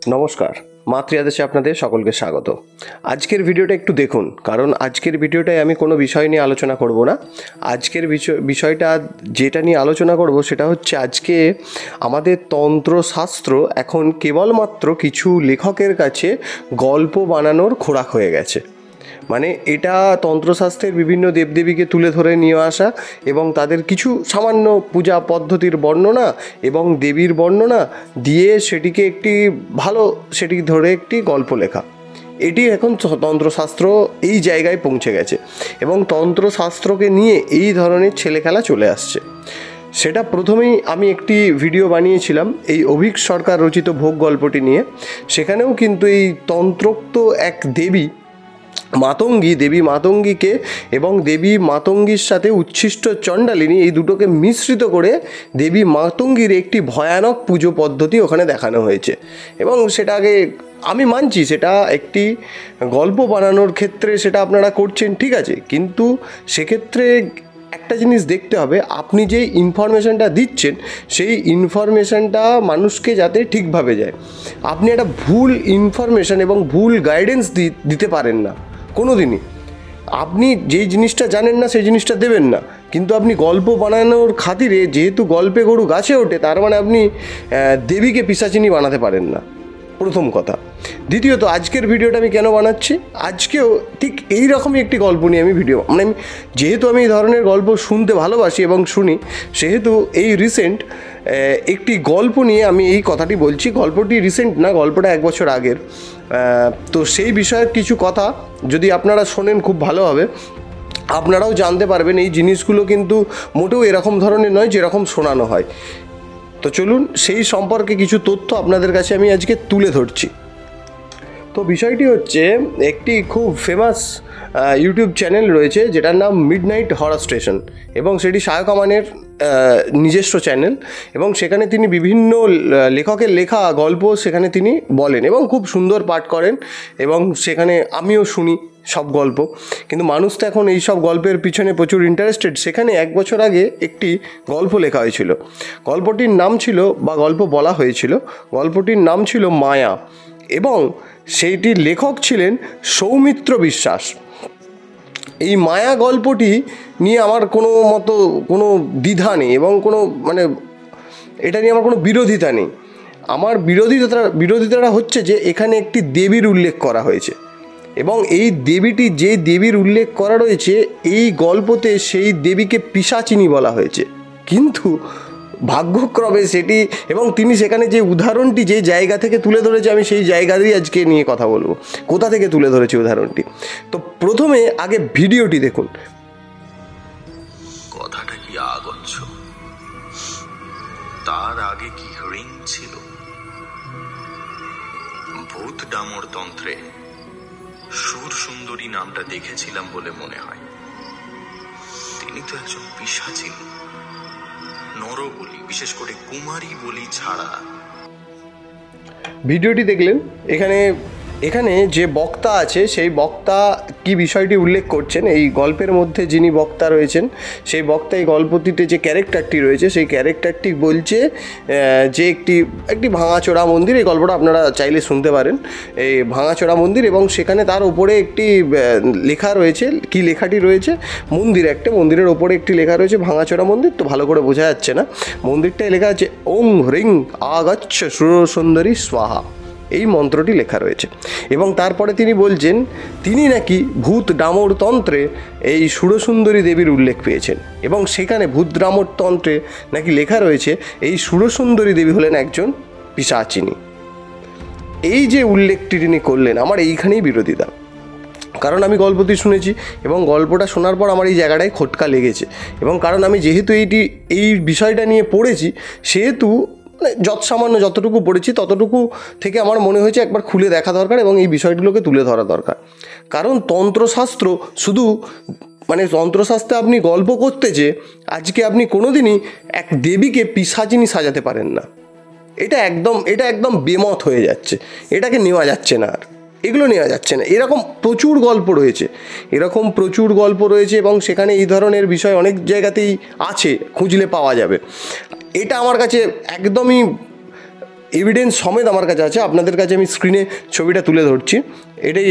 নমস্কার, মাতৃ আদেশে আপনাদের সকলকে স্বাগত। আজকের ভিডিওটা একটু দেখুন, কারণ আজকের ভিডিওটায় আমি কোনো বিষয় নিয়ে আলোচনা করব না। আজকের বিষয়টা যেটা নিয়ে আলোচনা করব সেটা হচ্ছে আজকে আমাদের তন্ত্রশাস্ত্র এখন কেবলমাত্র কিছু লেখকের কাছে গল্প বানানোর খোরাক হয়ে গেছে। মানে এটা তন্ত্রশাস্ত্রের বিভিন্ন দেবদেবীকে তুলে ধরে নিয়ে আসা এবং তাদের কিছু সামান্য পূজা পদ্ধতির বর্ণনা এবং দেবীর বর্ণনা দিয়ে সেটিকে সেটি ধরে একটি গল্প লেখা। এটি এখন তন্ত্রশাস্ত্র এই জায়গায় পৌঁছে গেছে এবং তন্ত্রশাস্ত্রকে নিয়ে এই ধরনের ছেলেখেলা চলে আসছে। সেটা প্রথমেই আমি একটি ভিডিও বানিয়েছিলাম এই অভিক সরকার রচিত ভোগ গল্পটি নিয়ে। সেখানেও কিন্তু এই তন্ত্রোক্ত এক দেবী মাতঙ্গীকে এবং দেবী মাতঙ্গীর সাথে উচ্ছিষ্ট চণ্ডালিনী এই দুটোকে মিশ্রিত করে দেবী মাতঙ্গীর একটি ভয়ানক পুজো পদ্ধতি ওখানে দেখানো হয়েছে। এবং সেটাকে আমি মানছি, সেটা একটি গল্প বানানোর ক্ষেত্রে সেটা আপনারা করছেন, ঠিক আছে, কিন্তু সেক্ষেত্রে একটা জিনিস দেখতে হবে, আপনি যে ইনফরমেশানটা দিচ্ছেন সেই ইনফরমেশানটা মানুষকে যাতে ঠিকভাবে যায়। আপনি একটা ভুল ইনফরমেশান এবং ভুল গাইডেন্স দিতে পারেন না কোনো দিনই। আপনি যেই জিনিসটা জানেন না সেই জিনিসটা দেবেন না, কিন্তু আপনি গল্প বানানোর খাতিরে যেহেতু গল্পে গরু গাছে ওঠে, তার মানে আপনি দেবীকে পিশাচিনী বানাতে পারেন না, প্রথম কথা। দ্বিতীয়ত, আজকের ভিডিওটা আমি কেন বানাচ্ছি, আজকেও ঠিক এই রকমই একটি গল্প নিয়ে আমি যেহেতু আমি এই ধরনের গল্প শুনতে ভালোবাসি এবং শুনি, সেহেতু এই রিসেন্ট একটি গল্প নিয়ে আমি এই কথাটি বলছি। গল্পটি রিসেন্ট না, গল্পটা 1 বছর আগের। তো সেই বিষয়ের কিছু কথা যদি আপনারা শোনেন খুব ভালো হবে, আপনারাও জানতে পারবেন এই জিনিসগুলো কিন্তু মোটেও এরকম ধরনের নয় যেরকম শোনানো হয়। তো চলুন সেই সম্পর্কে কিছু তথ্য আপনাদের কাছে আমি আজকে তুলে ধরছি। তো বিষয়টি হচ্ছে, একটি খুব ফেমাস ইউটিউব চ্যানেল রয়েছে যেটার নাম মিডনাইট হরর স্টেশন, এবং সেটি সায়ক আমানের নিজস্ব চ্যানেল, এবং সেখানে তিনি বিভিন্ন লেখকের লেখা গল্প সেখানে তিনি বলেন এবং খুব সুন্দর পাঠ করেন, এবং সেখানে আমিও শুনি সব গল্প। কিন্তু মানুষ তো এখন এই সব গল্পের পিছনে প্রচুর ইন্টারেস্টেড। সেখানে 1 বছর আগে একটি গল্প লেখা হয়েছিল। গল্পটির নাম ছিল, বা গল্প বলা হয়েছিল, গল্পটির নাম ছিল মায়া, এবং সেইটির লেখক ছিলেন সৌমিত্র বিশ্বাস। এই মায়া গল্পটি নিয়ে আমার কোনো দ্বিধা নেই এবং এটা নিয়ে আমার কোনো বিরোধিতা নেই। আমার বিরোধিতাটা হচ্ছে যে এখানে একটি দেবীর উল্লেখ করা হয়েছে, এবং এই দেবীটি যে দেবীর উল্লেখ করা রয়েছে এই গল্পতে সেই দেবীকে পিশাচিনী বলা হয়েছে। কিন্তু ভাগ্যক্রমে সেটি, এবং তিনি সেখানে যে উদাহরণটি যে জায়গা থেকে তুলে ধরেছে, আমি সেই জায়গাতেই আজকে নিয়ে কথা বলবো, কোথা থেকে তুলে ধরেছে উদাহরণটি। তো প্রথমে আগে ভিডিওটি দেখুন। কথাটা কি আগচ্ছ? তার আগে কি রিং ছিল? ভূত ডামর তন্ত্রে সুর সুন্দরী নামটা দেখেছিলাম বলে মনে হয়। তিনি তো একজন পিশাচিনী, নর বলি, বিশেষ করে কুমারী বলি ছাড়া। ভিডিওটি দেখলেন, এখানে যে বক্তা আছে সেই বক্তা কি বিষয়টি উল্লেখ করছেন, এই গল্পের মধ্যে যিনি বক্তা রয়েছেন সেই বক্তা এই গল্পটিতে যে ক্যারেক্টারটি রয়েছে সেই ক্যারেক্টারটি বলছে যে একটি ভাঙাচোরা মন্দির। এই গল্পটা আপনারা চাইলে শুনতে পারেন, এই ভাঙাচোরা মন্দির, এবং সেখানে তার উপরে একটি লেখা রয়েছে। কি লেখাটি রয়েছে? মন্দিরের ওপরে একটি লেখা রয়েছে ভাঙাচোরা মন্দির। তো ভালো করে বোঝা যাচ্ছে না, মন্দিরটায় লেখা আছে ওং হ্রিং আগচ্ছ সুরসুন্দরী স্বাহা, এই মন্ত্রটি লেখা রয়েছে। এবং তারপরে তিনি বলছেন তিনি নাকি ভূত ডামর তন্ত্রে এই সুরসুন্দরী দেবীর উল্লেখ পেয়েছেন, এবং সেখানে ভূত ডামর তন্ত্রে নাকি লেখা রয়েছে এই সুরসুন্দরী দেবী হলেন একজন পিশাচিনী। এই যে উল্লেখটি তিনি করলেন, আমার এইখানেই বিরোধিতা। কারণ আমি গল্পটি শুনেছি এবং গল্পটা শোনার পর আমার এই জায়গাটায় খটকা লেগেছে, এবং কারণ আমি যেহেতু এই বিষয়টা নিয়ে পড়েছি, সেহেতু সামান্য যতটুকু পড়েছি ততটুকু থেকে আমার মনে হয়েছে একবার খুলে দেখা দরকার এবং এই বিষয়গুলোকে তুলে ধরা দরকার। কারণ তন্ত্রশাস্ত্র তন্ত্রশাস্ত্রে আপনি গল্প করতে যে আজকে আপনি কোনোদিনই এক দেবীকে পিশাচিনী সাজাতে পারেন না। এটা একদম বেমত হয়ে যাচ্ছে, এটাকে নেওয়া যাচ্ছে না, এগুলো নেওয়া যাচ্ছে না। এরকম প্রচুর গল্প রয়েছে এবং সেখানে এই ধরনের বিষয় অনেক জায়গাতেই আছে, খুঁজলে পাওয়া যাবে। এটা আমার কাছে একদমই এভিডেন্স সমেত আমার কাছে আছে, আপনাদের কাছে আমি স্ক্রিনে ছবিটা তুলে ধরছি। এটাই,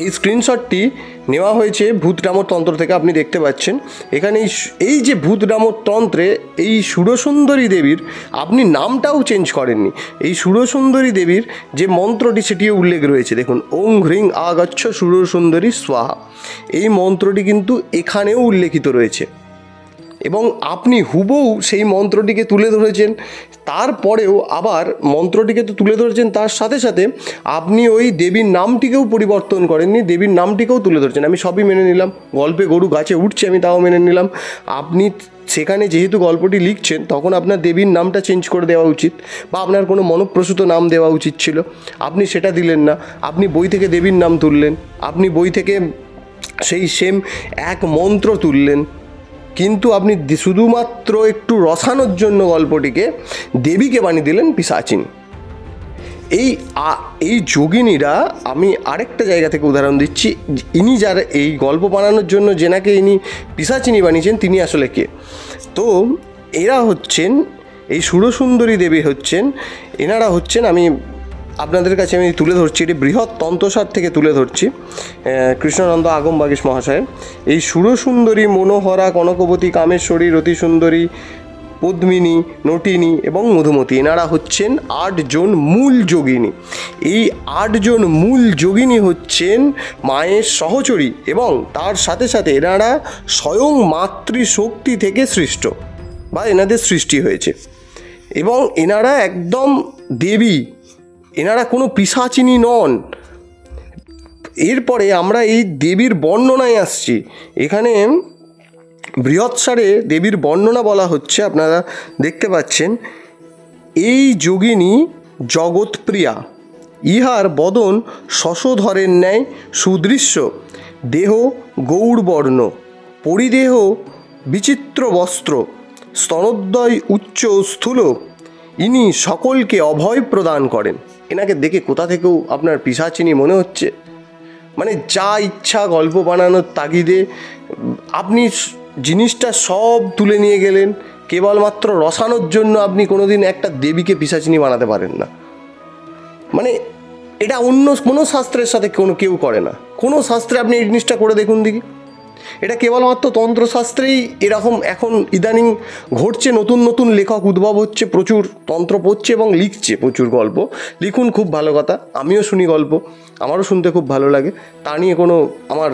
এই স্ক্রিনশটটি নেওয়া হয়েছে ভূতরামর তন্ত্র থেকে। আপনি দেখতে পাচ্ছেন এখানে এই যে ভূতরামর তন্ত্রে এই সুরসুন্দরী দেবীর আপনি নামটাও চেঞ্জ করেননি। এই সুরসুন্দরী দেবীর যে মন্ত্রটি সেটিও উল্লেখ রয়েছে, দেখুন, ওং হ্রিং আগচ্ছ সুরসুন্দরী স্বাহা। এই মন্ত্রটি কিন্তু এখানেও উল্লেখিত রয়েছে এবং আপনি হুবহু সেই মন্ত্রটিকে তুলে ধরেছেন। তারপরেও আবার মন্ত্রটিকে তো তুলে ধরেছেন, তার সাথে সাথে আপনি ওই দেবীর নামটিকেও পরিবর্তন করেননি, দেবীর নামটিকেও তুলে ধরেছেন। আমি সবই মেনে নিলাম, গল্পে গরু গাছে উঠছে আমি তাও মেনে নিলাম। আপনি সেখানে যেহেতু গল্পটি লিখছেন তখন আপনার দেবীর নামটা চেঞ্জ করে দেওয়া উচিত, বা আপনার কোনো মনপ্রসূত নাম দেওয়া উচিত ছিল, আপনি সেটা দিলেন না। আপনি বই থেকে দেবীর নাম তুললেন, আপনি বই থেকে সেই সেম এক মন্ত্র তুললেন, কিন্তু আপনি শুধুমাত্র একটু রসানোর জন্য গল্পটিকে দেবীকে বানিয়ে দিলেন পিশাচিনী। এই যোগিনীরা, আমি আরেকটা জায়গা থেকে উদাহরণ দিচ্ছি, ইনি যারা এই গল্প বানানোর জন্য যেনাকে ইনি পিশাচিনী বানিয়েছেন তিনি আসলে কে? তো এরা হচ্ছেন, এই সুরসুন্দরী দেবী হচ্ছেন, এনারা হচ্ছেন, আমি আপনাদের কাছে আমি তুলে ধরছি, এটি বৃহৎ তন্ত্রসার থেকে তুলে ধরছি কৃষ্ণানন্দ আগম বাগীশ মহাশয়। এই সুরসুন্দরী, মনোহরা, কনকবতী, কামেশ্বরী, রতিসুন্দরী, পদ্মিনী, নটিনী এবং মধুমতী, এনারা হচ্ছেন 8 জন মূল যোগিনী। এই 8 জন মূল যোগিনী হচ্ছেন মায়ের সহচরী এবং তার সাথে সাথে এনারা স্বয়ং মাতৃশক্তি থেকে সৃষ্ট, বা এনাদের সৃষ্টি হয়েছে এবং এনারা একদম দেবী, এনারা কোনো পিশাচিনী নন। এরপরে আমরা এই দেবীর বর্ণনায় আসছি। এখানে বৃহৎসারে দেবীর বর্ণনা বলা হচ্ছে, আপনারা দেখতে পাচ্ছেন, এই যোগিনী জগৎপ্রিয়া, ইহার বদন শশধরের ন্যায় সুদৃশ্য, দেহ গৌড়বর্ণ, পরিদেহ বিচিত্র বস্ত্র, স্তনোদ্বয় উচ্চ স্থূল, ইনি সকলকে অভয় প্রদান করেন। এনাকে দেখে কোথা থেকেও আপনার পিশাচিনী মনে হচ্ছে? মানে যা ইচ্ছা গল্প বানানোর তাগিদে আপনি জিনিসটা সব তুলে নিয়ে গেলেন, কেবলমাত্র রসানোর জন্য আপনি কোনোদিন একটা দেবীকে পিশাচিনী বানাতে পারেন না। মানে এটা অন্য কোনো শাস্ত্রের সাথে কেউ করে না। কোনো শাস্ত্রে আপনি এই জিনিসটা করে দেখুন দেখি। এটা কেবলমাত্র তন্ত্রশাস্ত্রেই এরকম এখন ইদানিং ঘটছে। নতুন নতুন লেখক উদ্ভব হচ্ছে, প্রচুর তন্ত্র পড়ছে এবং লিখছে প্রচুর গল্প। লিখুন, খুব ভালো কথা, আমিও শুনি গল্প, আমারও শুনতে খুব ভালো লাগে, তা নিয়ে কোনো আমার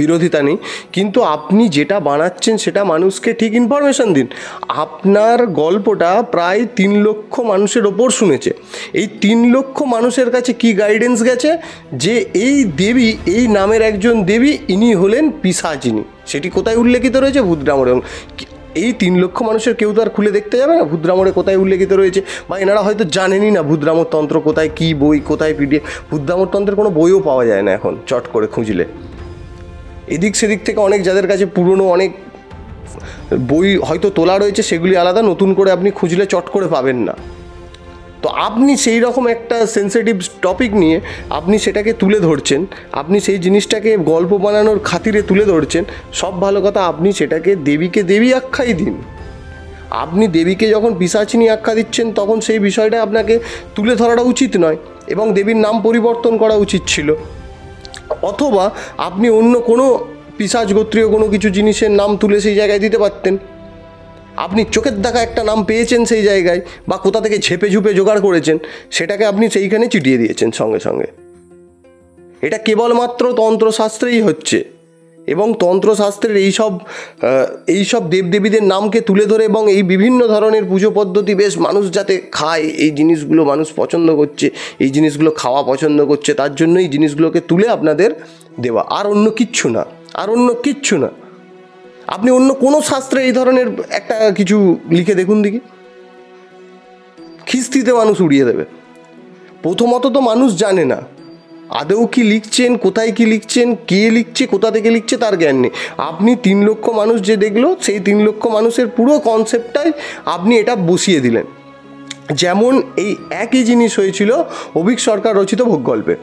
বিরোধিতা নেই। কিন্তু আপনি যেটা বানাচ্ছেন সেটা মানুষকে ঠিক ইনফরমেশান দিন। আপনার গল্পটা প্রায় 3 লক্ষ মানুষের ওপর শুনেছে। এই 3 লক্ষ মানুষের কাছে কি গাইডেন্স গেছে যে এই দেবী, এই নামের একজন দেবী, ইনি হলেন পিশাচিনী। সেটি কোথায় উল্লেখিত রয়েছে? ভূতরামরে। এই 3 লক্ষ মানুষের কেউ তো আর খুলে দেখতে যাবে না ভূতরামরে কোথায় উল্লেখিত রয়েছে, বা এনারা হয়তো জানেনই না ভূতরামর তন্ত্র কোথায়, কী বই, কোথায় পিডিএফ। ভূতরামর তন্ত্রের কোনো বইও পাওয়া যায় না এখন চট করে খুঁজলে। এদিক সেদিক থেকে অনেক, যাদের কাছে পুরনো অনেক বই হয়তো তোলা রয়েছে, সেগুলি আলাদা, নতুন করে আপনি খুঁজলে চট করে পাবেন না। তো আপনি সেই রকম একটা সেন্সিটিভ টপিক নিয়ে আপনি সেটাকে তুলে ধরছেন, আপনি সেই জিনিসটাকে গল্প বানানোর খাতিরে তুলে ধরছেন, সব ভালো কথা। আপনি সেটাকে দেবীকে দেবী আখ্যাই দিন। আপনি দেবীকে যখন পিশাচিনী আখ্যা দিচ্ছেন তখন সেই বিষয়টা আপনাকে তুলে ধরাটা উচিত নয় এবং দেবীর নাম পরিবর্তন করা উচিত ছিল। অথবা আপনি অন্য কোনো পিশাচ গোত্রীয় কোনো কিছু জিনিসের নাম তুলে সেই জায়গায় দিতে পারতেন। আপনি চোখের দেখা একটা নাম পেয়েছেন সেই জায়গায়, বা কোথা থেকে ঝেপে ঝুপে জোগাড় করেছেন, সেটাকে আপনি সেইখানে চিটিয়ে দিয়েছেন সঙ্গে সঙ্গে। এটা কেবলমাত্র তন্ত্রশাস্ত্রেই হচ্ছে এবং তন্ত্রশাস্ত্রের এইসব দেবদেবীদের নামকে তুলে ধরে এবং এই বিভিন্ন ধরনের পুজো পদ্ধতি বেশ মানুষ যাতে খায়, এই জিনিসগুলো মানুষ পছন্দ করছে, এই জিনিসগুলো খাওয়া পছন্দ করছে, তার জন্য এই জিনিসগুলোকে তুলে আপনাদের দেওয়া, আর অন্য কিচ্ছু না, আর অন্য কিচ্ছু না। আপনি অন্য কোনো শাস্ত্রে এই ধরনের একটা কিছু লিখে দেখুন দেখি, খিস্তিতে মানুষ উড়িয়ে দেবে। প্রথমত তো মানুষ জানে না আদৌ কি লিখছেন, কোথায় কি লিখছেন, কে লিখছে, কোথা থেকে লিখছে, তার জ্ঞান নেই। আপনি 3 লক্ষ মানুষ যে দেখলো, সেই 3 লক্ষ মানুষের পুরো কনসেপ্টটাই আপনি এটা বসিয়ে দিলেন। যেমন এই একই জিনিস হয়েছিল অভিক সরকার রচিত ভোগগল্পে,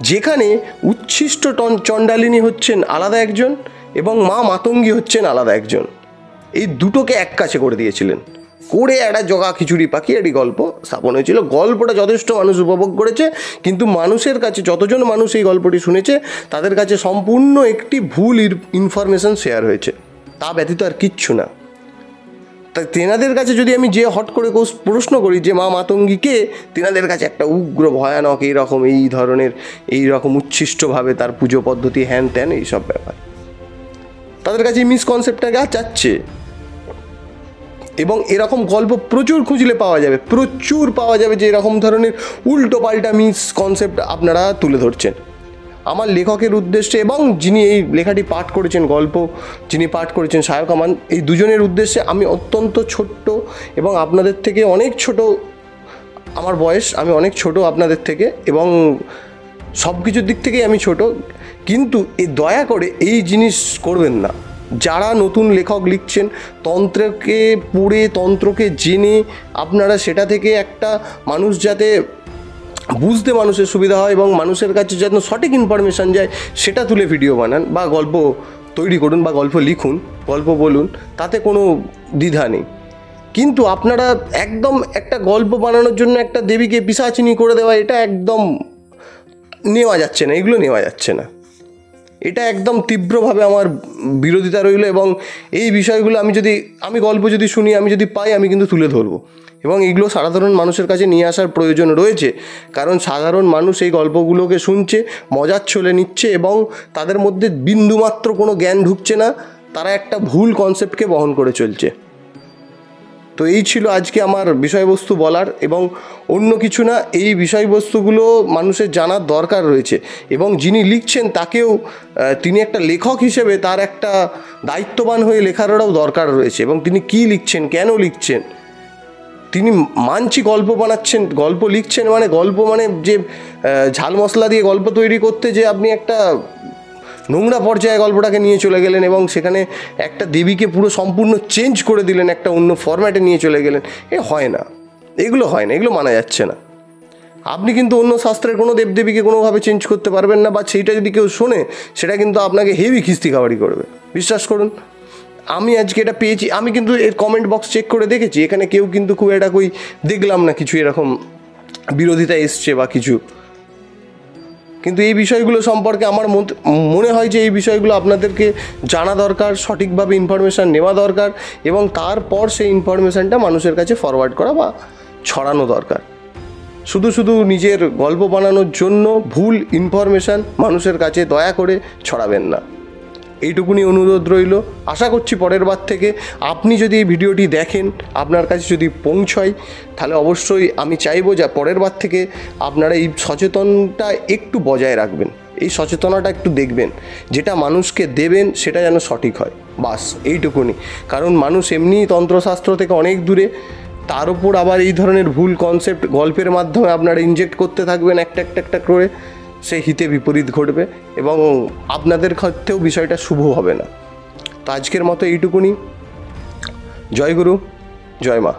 যেখানে উচ্ছিষ্ট চণ্ডালিনী হচ্ছেন আলাদা একজন এবং মা মাতঙ্গী হচ্ছেন আলাদা একজন। এই দুটোকে এক কাছে করে দিয়েছিলেন। করে একটা জগা খিচুড়ি পাকিয়ারি গল্প স্থাপন হয়েছিল। গল্পটা যথেষ্ট মানুষ উপভোগ করেছে, কিন্তু মানুষের কাছে যতজন মানুষ এই গল্পটি শুনেছে তাদের কাছে সম্পূর্ণ একটি ভুল ইনফরমেশন শেয়ার হয়েছে, তা ব্যতীত আর কিচ্ছু না। তাই তেনাদের কাছে যদি আমি যে হট করে প্রশ্ন করি যে মা মাতঙ্গী কে, তেনাদের কাছে একটা উগ্র ভয়ানক এই ধরনের এইরকম উচ্ছিষ্টভাবে তার পুজো পদ্ধতি হ্যান ত্যান এইসব ব্যাপার, তাদের কাছে এই মিসকনসেপ্টটাকে যাচ্ছে। এবং এরকম গল্প প্রচুর খুঁজলে পাওয়া যাবে, প্রচুর পাওয়া যাবে যে এরকম ধরনের উল্টো পাল্টা মিসকনসেপ্ট আপনারা তুলে ধরছেন। আমার লেখকের উদ্দেশ্যে এবং যিনি এই লেখাটি পাঠ করেছেন, গল্প যিনি পাঠ করেছেন সায়ক আমান, এই দুজনের উদ্দেশ্যে আমি অত্যন্ত ছোট্ট এবং আপনাদের থেকে অনেক ছোট, আমার বয়স, আমি অনেক ছোট আপনাদের থেকে এবং সব কিছুর দিক থেকেই আমি ছোট, কিন্তু এই দয়া করে এই জিনিস করবেন না। যারা নতুন লেখক লিখছেন, তন্ত্রকে পড়ে তন্ত্রকে জেনে আপনারা সেটা থেকে একটা মানুষ যাতে বুঝতে মানুষের সুবিধা হয় এবং মানুষের কাছে যেন সঠিক ইনফরমেশান যায় সেটা তুলে ভিডিও বানান বা গল্প তৈরি করুন বা গল্প লিখুন, গল্প বলুন, তাতে কোনো দ্বিধা নেই। কিন্তু আপনারা একদম একটা গল্প বানানোর জন্য একটা দেবীকে পিশাচিনী করে দেওয়া, এটা একদম নেওয়া যাচ্ছে না, এগুলো নেওয়া যাচ্ছে না। এটা একদম তীব্রভাবে আমার বিরোধিতা রইল এবং এই বিষয়গুলো আমি গল্প যদি শুনি, আমি যদি পাই, আমি কিন্তু তুলে ধরবো এবং এগুলো সাধারণ মানুষের কাছে নিয়ে আসার প্রয়োজন রয়েছে। কারণ সাধারণ মানুষ এই গল্পগুলোকে শুনছে, মজার ছলে নিচ্ছে এবং তাদের মধ্যে বিন্দুমাত্র কোনো জ্ঞান ঢুকছে না, তারা একটা ভুল কনসেপ্টকে বহন করে চলছে। তো এই ছিল আজকে আমার বিষয়বস্তু বলার, এবং অন্য কিছু না, এই বিষয়বস্তুগুলো মানুষের জানার দরকার রয়েছে এবং যিনি লিখছেন তাকেও, তিনি একটা লেখক হিসেবে তার একটা দায়িত্ববান হয়ে লেখারও দরকার রয়েছে এবং তিনি কী লিখছেন, কেন লিখছেন। তিনি মানছি গল্প বানাচ্ছেন, গল্প লিখছেন, গল্প যে ঝাল মশলা দিয়ে গল্প তৈরি করতে যে আপনি একটা নোংরা পর্যায়ে গল্পটাকে নিয়ে চলে গেলেন এবং সেখানে একটা দেবীকে পুরো সম্পূর্ণ চেঞ্জ করে দিলেন, একটা অন্য ফরম্যাটে নিয়ে চলে গেলেন, হয় না, এগুলো হয় না, এগুলো মানা যাচ্ছে না। আপনি কিন্তু অন্য শাস্ত্রের কোনো দেবদেবীকে কোনোভাবে চেঞ্জ করতে পারবেন না, বা সেইটা যদি কেউ শোনে সেটা কিন্তু আপনাকে হেভি খিস্তি খাবারি করবে, বিশ্বাস করুন। আমি আজকে এটা পেয়েছি, আমি কিন্তু এর কমেন্ট বক্স চেক করে দেখেছি, এখানে কেউ কিন্তু খুব একটা দেখলাম না কিছু এরকম বিরোধিতা এসছে বা কিছু। কিন্তু এই বিষয়গুলো সম্পর্কে আমার মনে হয় যে এই বিষয়গুলো আপনাদেরকে জানা দরকার, সঠিকভাবে ইনফরমেশান নেওয়া দরকার এবং তারপর সেই ইনফরমেশানটা মানুষের কাছে ফরওয়ার্ড করা বা ছড়ানো দরকার। শুধু নিজের গল্প বানানোর জন্য ভুল ইনফরমেশান মানুষের কাছে দয়া করে ছড়াবেন না, এইটুকুনি অনুরোধ রইল। আশা করছি পরের বার থেকে আপনি যদি এই ভিডিওটি দেখেন, আপনার কাছে যদি পৌঁছয়, তাহলে অবশ্যই আমি চাইবো যে পরের বার থেকে আপনারা এই সচেতনতা একটু বজায় রাখবেন, এই সচেতনতা একটু দেখবেন, যেটা মানুষকে দেবেন সেটা যেন সঠিক হয়, বাস এইটুকুনি। কারণ মানুষ এমনিই তন্ত্রশাস্ত্র থেকে অনেক দূরে, তার উপর আবার এই ধরনের ভুল কনসেপ্ট গল্পের মাধ্যমে আপনারা ইনজেক্ট করতে থাকবেন একটা করে, সে হিতে বিপরীত ঘটবে এবং আপনাদের ক্ষেত্রেও বিষয়টা শুভ হবে না। তো আজকের মতো এইটুকুনি। জয় গুরু, জয় মা।